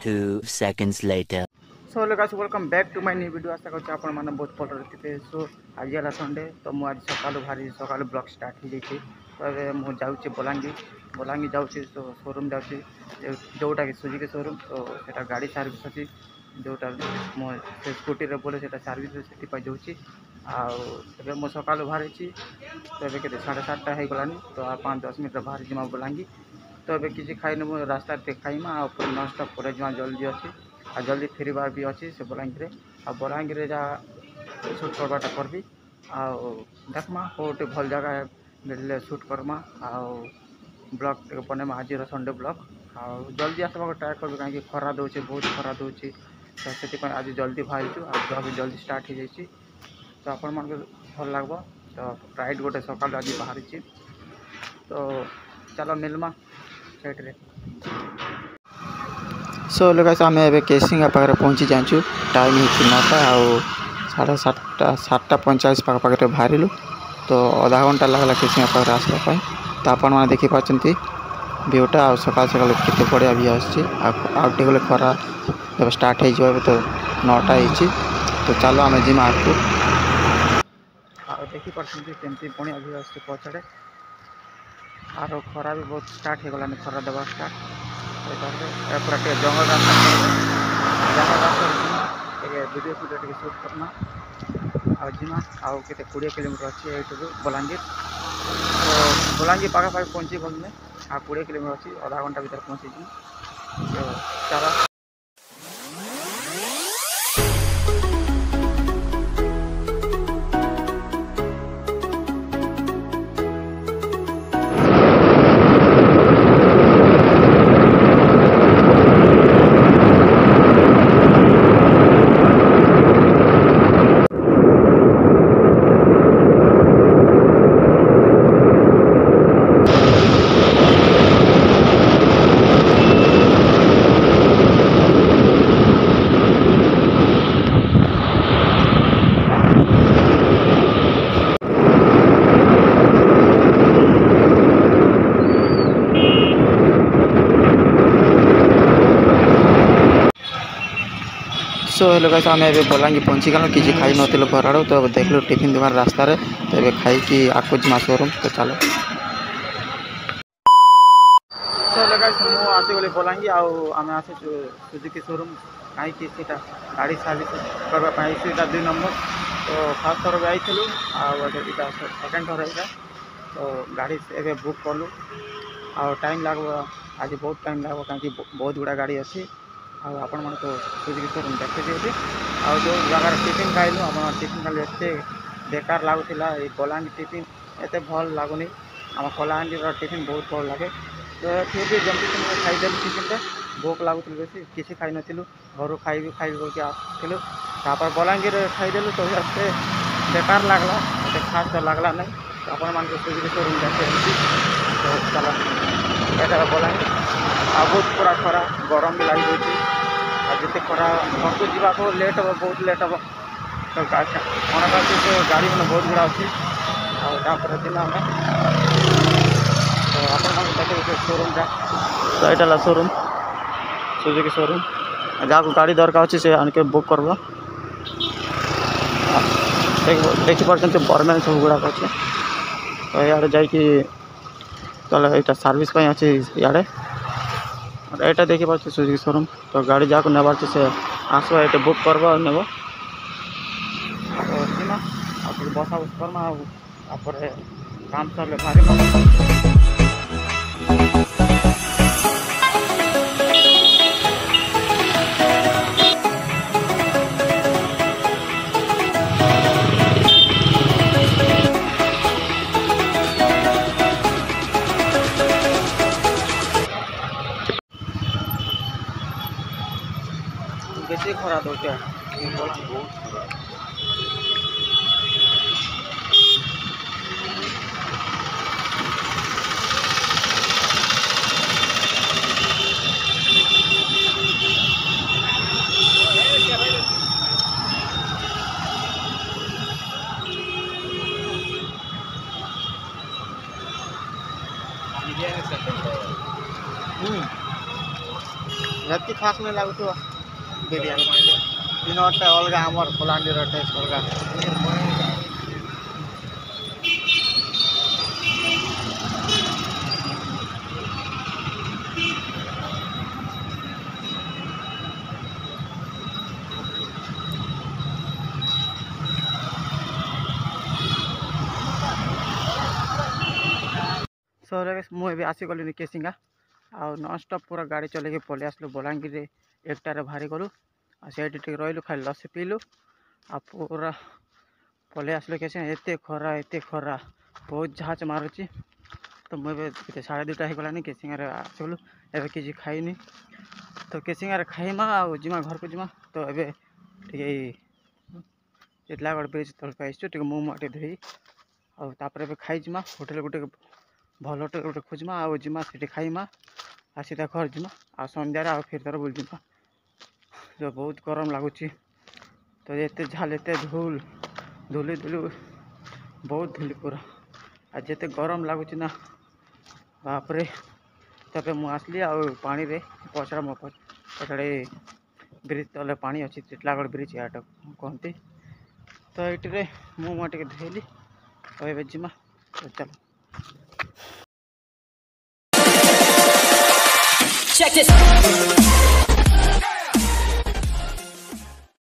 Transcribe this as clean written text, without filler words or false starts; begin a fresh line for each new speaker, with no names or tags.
2 seconds later.
So hello guys welcome back to my new video आशा करछि आपण माने बहुत भल रहिथिबे। सो आज है संडे तो मु आज सकाल ब्लॉग स्टार्ट हो जाइए। तो अबे मु जाउछि बलांगी जाउछि तो शोरूम जाउछि जोटा कि सुजुकी शोरूम। तो सेटा गाड़ी सर्विस अछि जोटा मो से स्कूटी रे बोले सेटा सर्विस सेठी पा जाउछि। आ मु सकाल बाहरी तो एबे के 7:30 हो गलानी। तो आ 5-10 मिनट बाहर जिमा बलांगी। तो एबे किसी खाइने मु रास्ता पे खाइमा आ नॉन स्टॉप पर जिमा जल्दी अछि आ जल्दी फेरबार भी अच्छी से बलांगीर आ बलांगीर जा सुट करवाटा करबी आ देखमा कोटे भल जगह मिलले सुट करमा आ ब्लॉग बनेमा आज संडे ब्लॉग आ जल्दी आसवा ट्राए करबी कहीं खरा दौचे बहुत खरा दौची। तो से आज जल्दी बाहरी ब्लॉग जल्दी स्टार्ट हो जाइए। तो आपण मन भल लगे तो राइड गोटे सकाल आज बाहरी। तो चलो मिलमा सेट्रे। सो लोग आम ए केसिंगा पाखे पहुँची जाचु। टाइम हो 9टा आ 7:45 पाखे बाहर। तो आधा घंटा लगला केसिंगा पाखे आसवाई। तो आपण मैंने देखिपारे व्यूटा आ सकाल सकाल केते बढ़िया भी आसटे गले खरा जब स्टार्ट हो तो 9टा हो। तो चलो आम जिमा आगू देखिपारे केमती बढ़िया भी आस पछड़े आर खरा भी बहुत स्टार्ट हो गलानी खरा देवा स्टार्ट पूरा जंगल रास्ता वीडियो वीडियो शूट करना आजिमा आउ के 20 किलोमीटर अच्छी ये बलांगीर। तो बलांगीर पाखापाखि पहुँची गलने आ 20 किलोमीटर अच्छी आधा घंटा भर पहुँची। तो चलो सो हेलो गाइस आम ए बलांगी पहुँची गलु कि खाई नथिलु घर आड़। तो देखलु टिफिन दुकान रास्ता रे। तो ये खाई कि आकु जिमा शोरूम। तो चलो सो हेलो गाइस मु आसीगली बलांगी आम आसी सुजुकी शोरूम कहीं सीटा गाड़ी सर्विस करवाई सीटा 2 नंबर। तो फास्ट थर भी आईलु आटा सेकेंड थर है। तो गाड़ी ए बुक कलु आ टाइम लगे आज बहुत टाइम लगे कहीं बहुत गुड़ा गाड़ी अच्छी आपण मन तो सुजुकी शोरूम देखते आ जो जगार टिफिन खाइलु आप टिफिन खाली एत बेकार लगुला। बलांगी टिफिन एत भल लगुनि आम कलाहांडी टिफिन बहुत भल लगे। तो फिर भी जमी खाईदेलु टिफिन भोक लगुल बेस किसी खाई नु घर खाइबी बोल आसलु तापर बलांगीर खाईदेलु। तो बेकार लगला एत खास तो लगला नहीं। तो आपण मान सुजुकी शोरूम देखते। तो चलो ये बलांगीर आ बहुत पूरा खरा गरम भी लगी जिते खरा घर को जीवा को लेट हम बहुत लेट हम। तो गाड़ी मैंने बहुत गुड़ा अच्छी आपर दिन आम तो आप देखिए शोरूम टा। तो यहाँ शोरूम सुजुकी शोरूम जहाँ को गाड़ी दरकार अच्छी से आनिक बुक करब। देखिपार बर्मेल सब गुड़ाक अच्छे। तो इे जा यहाँ सर्विस अच्छी इे यहाँ देखिए सुजुकी शोरूम। तो गाड़ी जहाँ को नेबार से आसवा ये बुक करब नेब जिमा बसा बस करमा काम सरले भारी बेसी खरा दौटे हेतु खास नहीं लगुव बिरयानी दिन अलग आमर बलांगीर टेस्ट अलग मुझे आसीगली केसिंगा आउ नॉनस्टॉप पूरा गाड़ी चल पलि आसलु बलांगीर एकटारे बाहरी गलु से रही खाली लसी पीलु आ पूरा पलि आसलु केसिंगा एत खरा बहुत जहाज मारुची तो मुझे 2:30 होगलानी केसिंगार आसगलु एवं किसी खाइनी तो केसिंगार खाइमा आ जिमा घर को जिमा तो ये चितलागढ़ ब्रिज तलक आई मुँह मुँह धोई आउे खाईजिमा होटेल गोटे भल होटेल गोटे खोजमा आ जिमा से खाइमा आ सीधा घर जिमा आ संध्यार आ फिर थर बुलजिमा जो बहुत गरम लगुच तो ये झाल एत धूल धूली धूली बहुत धूली पूरा आ जिते गरम लगुच ना बापरे तब मुझे आसली पानी रे पचरा मो पछाड़े ब्रिज तले पानी अच्छी चितलागढ़ ब्रिज या कहती तो ये मुँह मुँह टे धोली तो ये जिमा तो चलो
Check this.